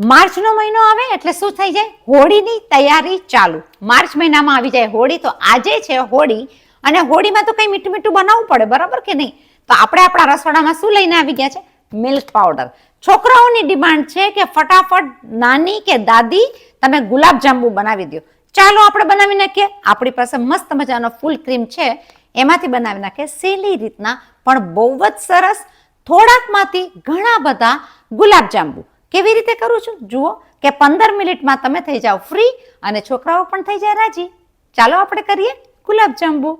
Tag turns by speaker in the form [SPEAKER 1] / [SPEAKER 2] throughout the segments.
[SPEAKER 1] માર્ચનો મહિનો આવે એટલે શું થઈ જાય? હોળીની તૈયારી ચાલુ. માર્ચ મહિનામાં આવી જાય હોળી. તો આજે છે હોળી અને હોળીમાં તો કઈ મીઠું મીઠું બનાવવું પડે, બરાબર કે નહીં? તો આપણે આપણા રસોડામાં શું લઈને આવી ગયા છે? Milk powder. છોકરાઓની ડિમાન્ડ છે કે ફટાફટ નાની કે દાદી તમે ગુલાબ જાંબુ બનાવી દો. ચાલો આપણે બનાવી નાખીએ. આપણી પાસે મસ્ત મજાનો ફૂલ ક્રીમ છે, એમાંથી બનાવી નાખીએ સહેલી રીતના, પણ બહુ જ સરસ. થોડાકમાંથી ઘણા બધા ગુલાબ જાંબુ. કેવી રીતે કરું છું જુઓ, કે 15 મિનિટમાં તમે થઈ જાઓ ફ્રી અને છોકરાઓ પણ થઈ જાય રાજી. ચાલો આપણે કરીએ ગુલાબ જાંબુ.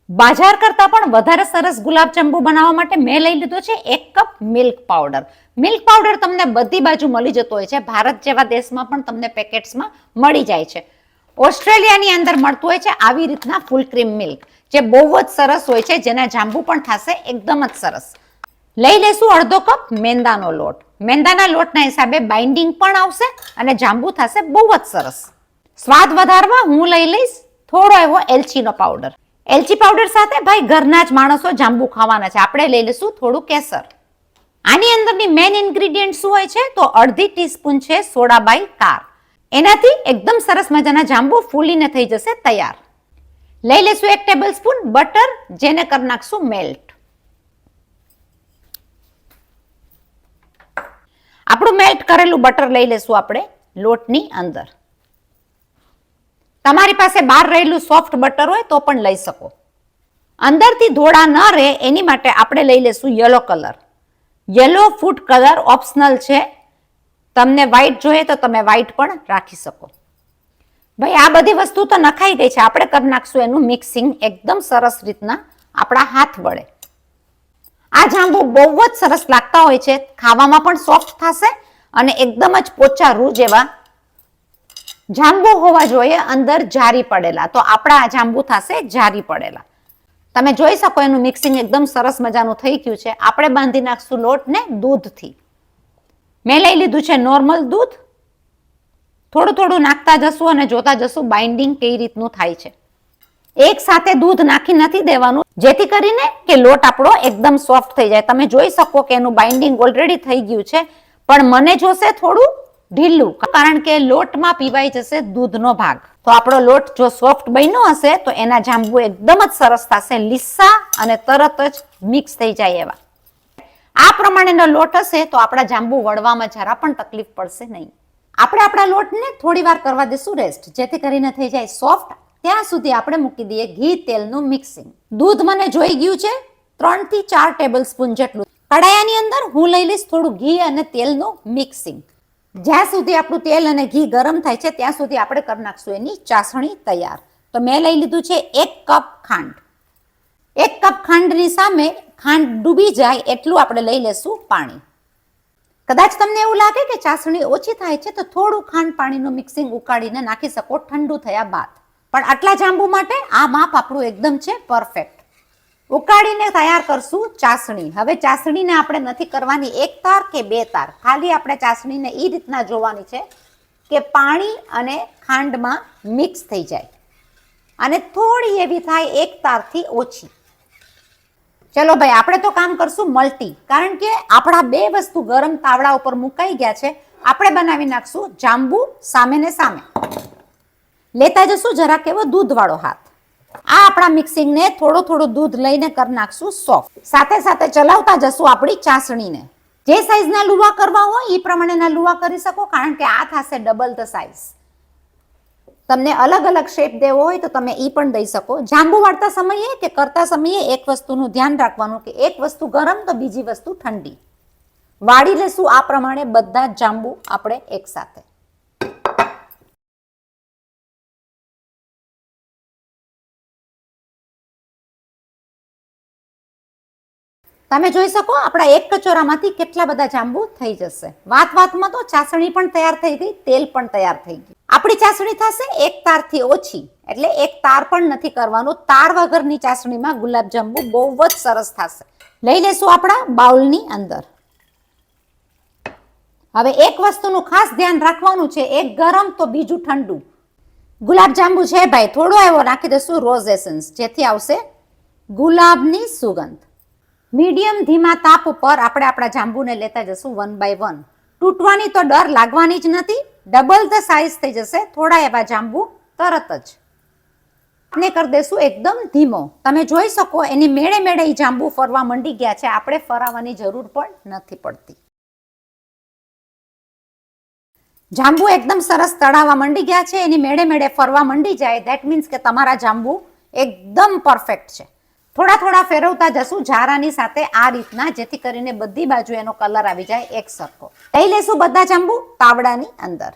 [SPEAKER 1] બાજાર કરતા પણ વધારે સરસ ગુલાબ જાંબુ બનાવવા માટે મેં લઈ લીધો છે 1 cup milk powder. Milk powder તમને બધી બાજુ મળી જતો હોય છે. ભારત જેવા દેશમાં પણ તમને પેકેટ્સમાં મળી જાય છે. ઓસ્ટ્રેલિયાની અંદર મળતું હોય છે આવી રીતના ફૂલ ક્રીમ મિલ્ક, જે બહુ જ સરસ હોય છે, જેના જાંબુ પણ થશે એકદમ જ સરસ. લઈ લેશું અડધો કપ મેંદાનો લોટ. મેંદાના લોટના હિસાબે બાઇન્ડિંગ પણ આવશે અને જાંબુ થશે બહુ જ સરસ. સ્વાદ વધારવા હું લઈ લઈશ થોડો એવો એલચીનો પાવડર. એલચી પાવડર સાથે ભાઈ ઘરના જ માણસો જાંબુ ખાવાના છે. આપણે લઈ લઈશું થોડું કેસર. આની અંદરની મેઇન ઇન્ગ્રેડિયન્ટ શું હોય છે? તો અડધી ટીસ્પૂન છે સોડા બાય કાર. એનાથી એકદમ સરસ મજાના જાંબુ ફૂલીને થઈ જશે તૈયાર. લઈ લેશું 1 ટેબલ સ્પૂન બટર, જેને કરી નાખશું મેલ્ટ. આપણું મેલ્ટ કરેલું બટર લઈ લેશું આપણે લોટની અંદર. તમારી પાસે બહાર રહેલું સોફ્ટ બટર હોય તો પણ લઈ શકો. અંદરથી ધોળા ન રહે એની માટે આપણે લઈ લેશું yellow colour. Yellow food colour optional છે. તમને વ્હાઈટ જોઈએ તો તમે વ્હાઈટ પણ રાખી શકો. ભાઈ આ બધી વસ્તુ તો નખાઈ ગઈ છે. આપણે કરી નાખશું એનું મિક્સિંગ એકદમ સરસ રીતના આપણા હાથ વડે. આ જાંબુ બહુ જ સરસ લાગતા હોય છે. ખાવામાં પણ સોફ્ટ થશે અને એકદમ જ પોચા રૂ જેવા જાંબુ હોવા જોઈએ, અંદર જારી પડેલા. તો આપણા આ જાંબુ થશે જારી પડેલા. તમે જોઈ શકો એનું મિક્સિંગ એકદમ સરસ મજાનું થઈ ગયું છે. આપણે બાંધી નાખશું લોટને દૂધથી. મેં લઈ લીધું છે નોર્મલ દૂધ. થોડું થોડું નાખતા જશું અને જોતા જશું બાઇન્ડિંગ કઈ રીતનું થાય છે. એક સાથે દૂધ નાખી નથી દેવાનું, જેથી કરીને કે લોટ આપણો એકદમ સોફ્ટ થઈ જાય. તમે જોઈ શકો કે એનું બાઇન્ડિંગ ઓલરેડી થઈ ગયું છે, પણ મને જોશે થોડું ઢીલું, કારણ કે લોટમાં પીવાઈ જશે દૂધનો ભાગ. તો આપણો લોટ જો સોફ્ટ બન્યો હશે તો એના જાંબુ એકદમ જ સરસ થશે, લીસા અને તરત જ મિક્સ થઈ જાય એવા. આ પ્રમાણેનો લોટ હશે તો આપણા જાંબુ વળવામાં જરા પણ તકલીફ પડશે નહીં. આપણે આપણા લોટને થોડી વાર કરવા દઈશું રેસ્ટ, જેથી કરીને થઈ જાય સોફ્ટ. ત્યાં સુધી આપણે મૂકી દઈએ ઘી તેલનું મિક્સિંગ. દૂધ મને જોઈ ગયું છે 3 થી 4 ટેબલ સ્પૂન જેટલું. કડાયાની અંદર હું લઈ લઈશ થોડું ઘી અને તેલનું મિક્સિંગ. જ્યાં સુધી આપણું તેલ અને ઘી ગરમ થાય છે ત્યાં સુધી આપણે કરી નાખશું એની ચાસણી તૈયાર. તો મેં લઈ લીધું છે 1 કપ ખાંડ. 1 કપ ખાંડની સામે ખાંડ ડૂબી જાય એટલું આપણે લઈ લેશું પાણી. કદાચ તમને એવું લાગે કે ચાસણી ઓછી થાય છે તો થોડું ખાંડ પાણીનું મિક્સિંગ ઉકાળીને નાખી શકો ઠંડુ થયા બાદ. પણ આટલા જાંબુ માટે આ માપ આપણું એકદમ છે પરફેક્ટ. ઉકાળીને તૈયાર કરશું ચાસણી. હવે ચાસણીને આપણે નથી કરવાની 1 તાર કે 2 તાર, ખાલી આપણે ચાસણીને એ રીતના જોવાની છે કે પાણી અને ખાંડમાં મિક્સ થઈ જાય અને થોડી એવી થાય 1 તારથી ઓછી. ચલો ભાઈ આપણે તો કામ કરશું મલ્ટી, કારણ કે આપણા 2 વસ્તુ ગરમ તાવડા ઉપર મુકાઈ ગયા છે. આપણે બનાવી નાખશું જાંબુ સામે ને સામે. લેતા જશું જરાક એવો દૂધવાળો હાથ. આ આપણા મિક્સિંગને થોડું થોડું દૂધ લઈને કરી નાખશું સોફ્ટ. સાથે સાથે ચલાવતા જશું આપણી ચાસણીને. જે સાઈઝના લુવા કરવા હોય એ પ્રમાણેના લુવા કરી શકો, કારણ કે આ થશે ડબલ ધ સાઈઝ. તમને અલગ અલગ શેપ દેવો હોય તો તમે એ પણ દઈ શકો. જાંબુ વાળતા સમયે કે કરતા સમયે એક વસ્તુનું ધ્યાન રાખવાનું કે એક વસ્તુ ગરમ તો બીજી વસ્તુ ઠંડી. વાળી લેશું આ પ્રમાણે બધા જ જાંબુ આપણે એકસાથે. તમે જોઈ શકો આપણા એક કચોરામાંથી કેટલા બધા જાંબુ થઈ જશે. વાત વાતમાં તો ચાસણી પણ તૈયાર થઈ ગઈ, તેલ પણ તૈયાર થઈ ગયું. આપણી ચાસણી થશે 1 તારથી ઓછી, એટલે 1 તાર પણ નથી કરવાનું. તાર વગરની ચાસણીમાં ગુલાબ જાંબુ બહુ જ સરસ થશે. લઈ લેશું આપણા બાઉલની અંદર. હવે એક વસ્તુનું ખાસ ધ્યાન રાખવાનું છે, એક ગરમ તો બીજું ઠંડુ. ગુલાબ જાંબુ છે ભાઈ, થોડો એવો નાખી દઈશું રોઝ એસન્સ, જેથી આવશે ગુલાબની સુગંધ. મીડિયમ ધીમા તાપ ઉપર આપણે આપણા જાંબુને લેતા જશું 1 બાય 1. તૂટવાની તો ડર લાગવાની જ નથી. ડબલ ધ સાઇઝ થઈ જશે. થોડા એવા જાંબુ તરત જ આપણે કરી દેશું એકદમ ધીમો. તમે જોઈ શકો એની મેળે મેળે ઈ જાંબુ ફરવા માંડી ગયા છે. આપણે ફરાવવાની જરૂર પણ નથી પડતી. જાંબુ એકદમ સરસ તળાવવા માંડી ગયા છે. એની મેળે મેળે ફરવા માંડી જાય ધેટ મીન્સ કે તમારા જાંબુ એકદમ પરફેક્ટ છે. થોડા થોડા ફેરવતા જશું જારાની સાથે આ રીતના, જેથી કરીને બધી બાજુ એનો કલર આવી જાય એક સરખો. લઈ લેશું બધા જાંબુ તાવડાની અંદર.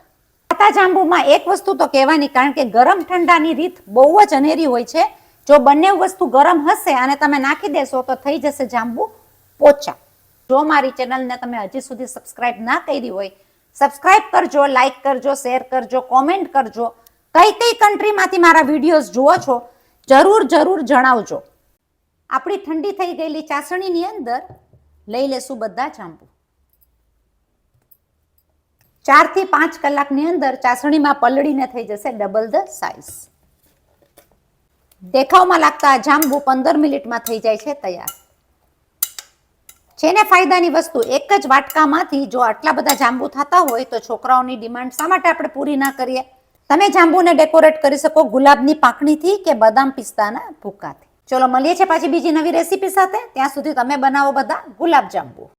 [SPEAKER 1] પાતા જાંબુમાં એક વસ્તુ તો કહેવાની, કારણ કે ગરમ ઠંડાની રીત બહુ જ અનેરી હોય છે. જો બંને વસ્તુ ગરમ હશે અને તમે નાખી દેશો તો થઈ જશે જાંબુ પોચા. જો મારી ચેનલને તમે હજી સુધી સબસ્ક્રાઇબ ના કરી હોય, સબસ્ક્રાઇબ કરજો, લાઈક કરજો, શેર કરજો, કોમેન્ટ કરજો. કઈ કઈ કન્ટ્રીમાંથી મારા વિડીયોઝ જુઓ છો જરૂર જરૂર જણાવજો. આપણી ઠંડી થઈ ગયેલી ચાસણીની અંદર લઈ લેશું બધા જાંબુ. 4 થી 5 કલાકની અંદર ચાસણીમાં પલળીને થઈ જશે ડબલ ધ સાઇઝ. દેખાવમાં લાગતા જાંબુ 15 મિનિટમાં થઈ જાય છે તૈયાર. છે ને ફાયદાની વસ્તુ. એક જ વાટકામાંથી જો આટલા બધા જાંબુ થતા હોય તો છોકરાઓની ડિમાન્ડ શા માટે આપણે પૂરી ના કરીએ? તમે જાંબુને ડેકોરેટ કરી શકો ગુલાબની પાંખડીથી કે બદામ પિસ્તાના ભૂકાથી. ચલો મળીએ છીએ પાછી બીજી નવી રેસીપી સાથે. ત્યાં સુધી તમે બનાવો બધા ગુલાબ જાંબુ.